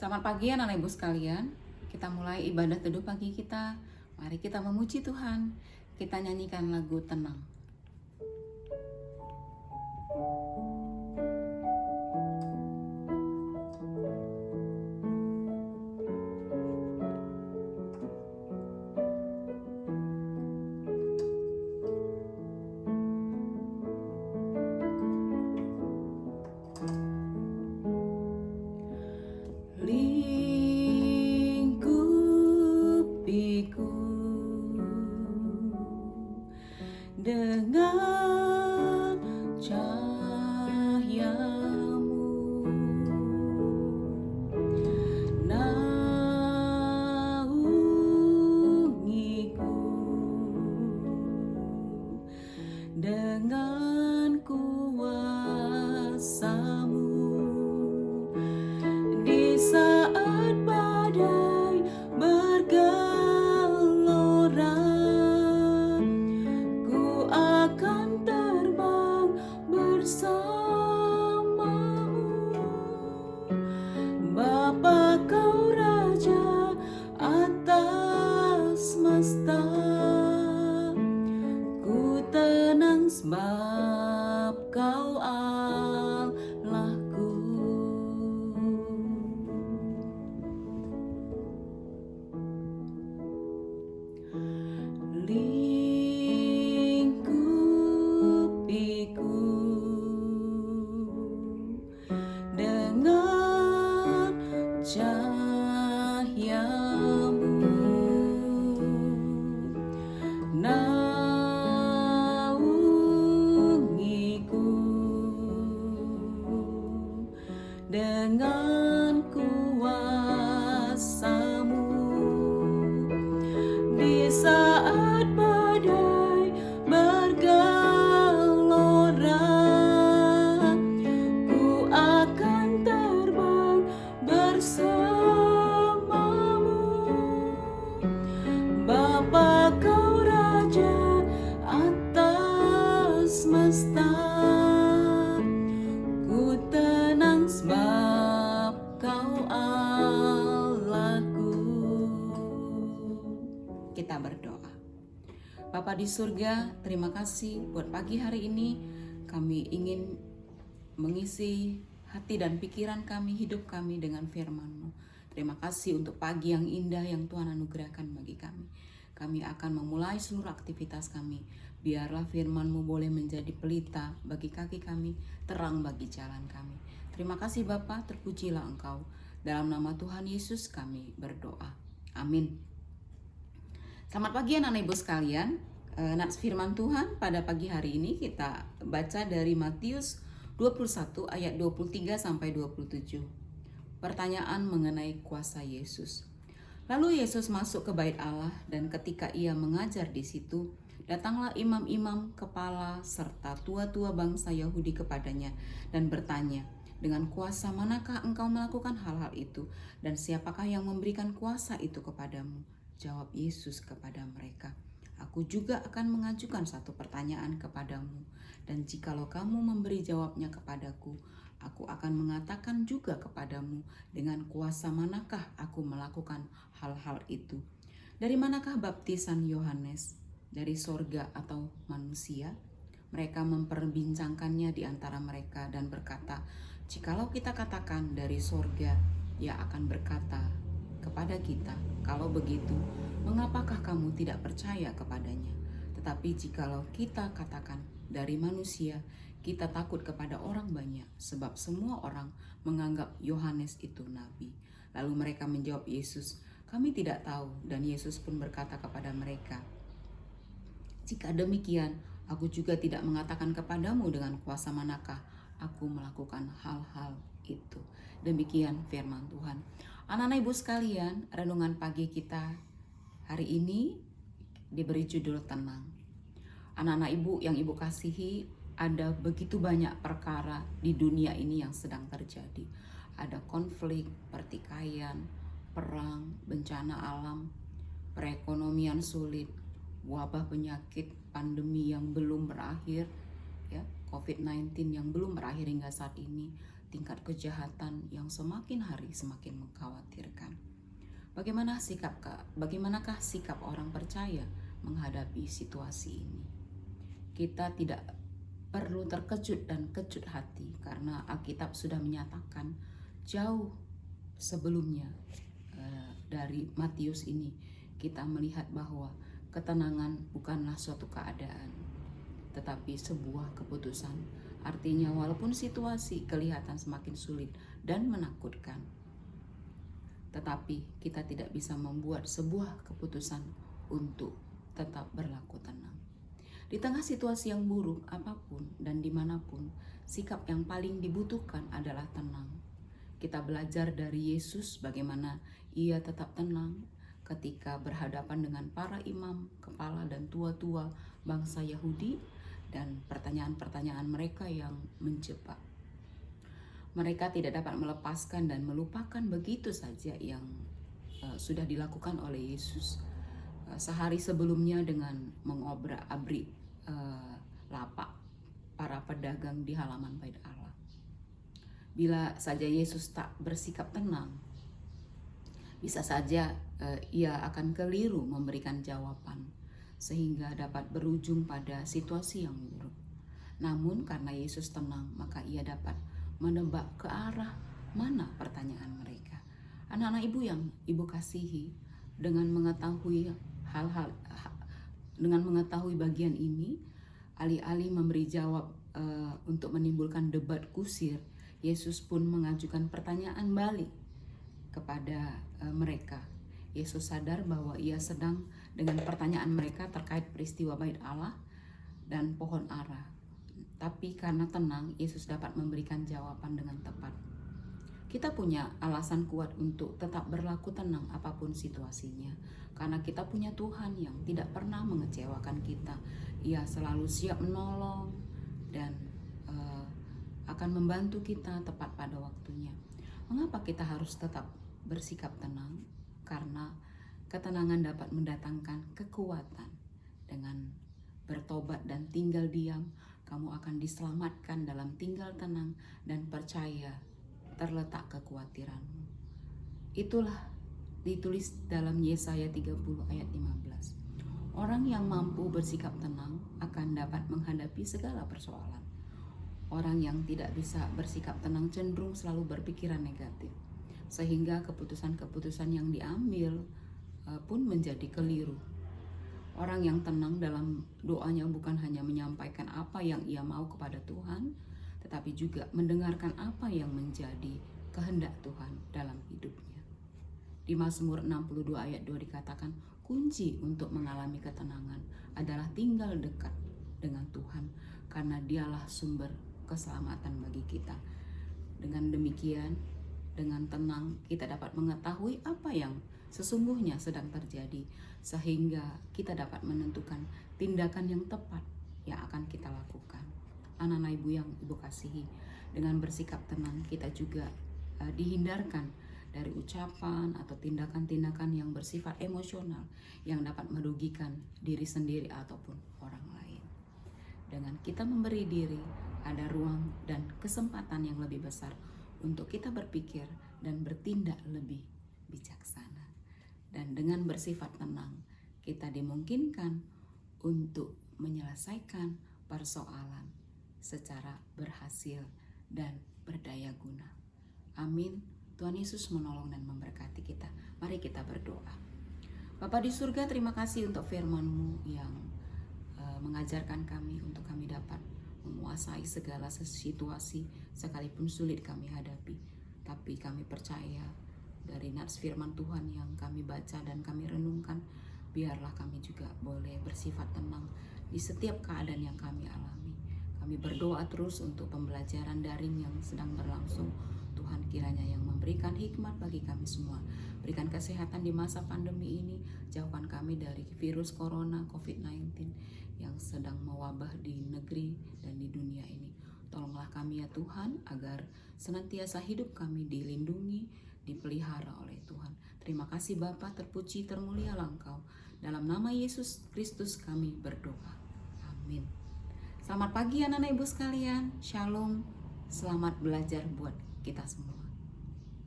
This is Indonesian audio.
Selamat pagi anak ibu sekalian. Kita mulai ibadah teduh pagi kita. Mari kita memuji Tuhan. Kita nyanyikan lagu tenang. Lingkupiku dengan cahayamu, naungiku dengan kuasa-Mu. Di saat badai bergelora, ku akan terbang bersama-Mu. Bapa, Kau Raja atas semesta, ku tenang sebab Kau Allahku. Lingkupiku dengan cahayamu, naungiku dengan kuasa-Mu. Di saat badai bergelora, ku akan terbang bersama-Mu. Bapa, Kau Raja atas semesta, ku tenang sebab Kau Allahku. Kita berdoa. Bapa di surga, terima kasih buat pagi hari ini. Kami ingin mengisi hati dan pikiran kami, hidup kami dengan firman-Mu. Terima kasih untuk pagi yang indah yang Tuhan anugerahkan bagi kami. Kami akan memulai seluruh aktivitas kami. Biarlah firman-Mu boleh menjadi pelita bagi kaki kami, terang bagi jalan kami. Terima kasih Bapa, terpujilah Engkau. Dalam nama Tuhan Yesus kami berdoa. Amin. Selamat pagi anak ibu sekalian. Firman Tuhan pada pagi hari ini kita baca dari Matius 21 ayat 23 sampai 27. Pertanyaan mengenai kuasa Yesus. Lalu Yesus masuk ke bait Allah, dan ketika ia mengajar di situ, datanglah imam-imam kepala serta tua-tua bangsa Yahudi kepadanya dan bertanya, dengan kuasa manakah engkau melakukan hal-hal itu, dan siapakah yang memberikan kuasa itu kepadamu? Jawab Yesus kepada mereka, aku juga akan mengajukan satu pertanyaan kepadamu, dan jikalau kamu memberi jawabnya kepadaku, aku akan mengatakan juga kepadamu dengan kuasa manakah aku melakukan hal-hal itu. Dari manakah baptisan Yohanes? Dari sorga atau manusia? Mereka memperbincangkannya di antara mereka dan berkata, jikalau kita katakan dari sorga, ia akan berkata kepada kita, kalau begitu, mengapakah kamu tidak percaya kepadanya? Tetapi jikalau kita katakan dari manusia, kita takut kepada orang banyak, sebab semua orang menganggap Yohanes itu nabi. Lalu mereka menjawab Yesus, kami tidak tahu. Dan Yesus pun berkata kepada mereka, jika demikian, aku juga tidak mengatakan kepadamu dengan kuasa manakah aku melakukan hal-hal itu. Demikian firman Tuhan. Anak-anak ibu sekalian, renungan pagi kita hari ini diberi judul tenang. Anak-anak ibu yang ibu kasihi, ada begitu banyak perkara di dunia ini yang sedang terjadi. Ada konflik, pertikaian, perang, bencana alam, perekonomian sulit, wabah penyakit, pandemi yang belum berakhir, ya, COVID-19 yang belum berakhir hingga saat ini, tingkat kejahatan yang semakin hari semakin mengkhawatirkan. Bagaimanakah sikap orang percaya menghadapi situasi ini? Kita tidak perlu terkejut dan kecut hati karena Alkitab sudah menyatakan jauh sebelumnya dari Matius ini kita melihat bahwa ketenangan bukanlah suatu keadaan, tetapi sebuah keputusan. Artinya walaupun situasi kelihatan semakin sulit dan menakutkan, tetapi kita tidak bisa membuat sebuah keputusan untuk tetap berlaku tenang. Di tengah situasi yang buruk apapun dan dimanapun, sikap yang paling dibutuhkan adalah tenang. Kita belajar dari Yesus bagaimana ia tetap tenang ketika berhadapan dengan para imam, kepala dan tua-tua bangsa Yahudi dan pertanyaan-pertanyaan mereka yang menjebak. Mereka tidak dapat melepaskan dan melupakan begitu saja yang sudah dilakukan oleh Yesus sehari sebelumnya dengan mengobrak-abrik lapak para pedagang di halaman Bait Allah. Bila saja Yesus tak bersikap tenang, bisa saja ia akan keliru memberikan jawaban sehingga dapat berujung pada situasi yang buruk. Namun karena Yesus tenang, maka ia dapat menebak ke arah mana pertanyaan mereka. Anak-anak ibu yang ibu kasihi, dengan mengetahui dengan mengetahui bagian ini, alih-alih memberi jawab untuk menimbulkan debat kusir, Yesus pun mengajukan pertanyaan balik kepada mereka. Yesus sadar bahwa ia sedang dengan pertanyaan mereka terkait peristiwa Bait Allah dan pohon ara. Tapi karena tenang, Yesus dapat memberikan jawaban dengan tepat. Kita punya alasan kuat untuk tetap berlaku tenang apapun situasinya, karena kita punya Tuhan yang tidak pernah mengecewakan kita. Ia selalu siap menolong dan akan membantu kita tepat pada waktunya. Mengapa kita harus tetap bersikap tenang? Karena ketenangan dapat mendatangkan kekuatan. Dengan bertobat dan tinggal diam, kamu akan diselamatkan dalam tinggal tenang dan percaya terletak kekhawatiranmu. Itulah ditulis dalam Yesaya 30 ayat 15. Orang yang mampu bersikap tenang akan dapat menghadapi segala persoalan. Orang yang tidak bisa bersikap tenang cenderung selalu berpikiran negatif, sehingga keputusan-keputusan yang diambil pun menjadi keliru. Orang yang tenang dalam doanya bukan hanya menyampaikan apa yang ia mau kepada Tuhan, tetapi juga mendengarkan apa yang menjadi kehendak Tuhan dalam hidupnya. Di Mazmur 62 ayat 2 dikatakan, kunci untuk mengalami ketenangan adalah tinggal dekat dengan Tuhan, karena dialah sumber keselamatan bagi kita. Dengan demikian, dengan tenang kita dapat mengetahui apa yang sesungguhnya sedang terjadi, sehingga kita dapat menentukan tindakan yang tepat yang akan kita lakukan. Anak-anak ibu yang ibu kasihi, dengan bersikap tenang kita juga dihindarkan dari ucapan atau tindakan-tindakan yang bersifat emosional yang dapat merugikan diri sendiri ataupun orang lain. Dengan kita memberi diri, ada ruang dan kesempatan yang lebih besar untuk kita berpikir dan bertindak lebih bijaksana. Dan dengan bersifat tenang, kita dimungkinkan untuk menyelesaikan persoalan secara berhasil dan berdaya guna. Amin. Tuhan Yesus menolong dan memberkati kita. Mari kita berdoa. Bapa di surga, terima kasih untuk firman-Mu yang mengajarkan kami untuk kami dapat menguasai segala situasi sekalipun sulit kami hadapi. Tapi kami percaya dari nats firman Tuhan yang kami baca dan kami renungkan, biarlah kami juga boleh bersifat tenang di setiap keadaan yang kami alami. Kami berdoa terus untuk pembelajaran daring yang sedang berlangsung. Tuhan kiranya yang memberikan hikmat bagi kami semua. Berikan kesehatan di masa pandemi ini. Jauhkan kami dari virus corona COVID-19 yang sedang mewabah di negeri dan di dunia ini. Tolonglah kami ya Tuhan, agar senantiasa hidup kami dilindungi, dipelihara oleh Tuhan. Terima kasih Bapa, terpuji, termulialah Engkau. Dalam nama Yesus Kristus kami berdoa. Amin. Selamat pagi anak-anak ibu sekalian. Shalom. Selamat belajar buat kita semua.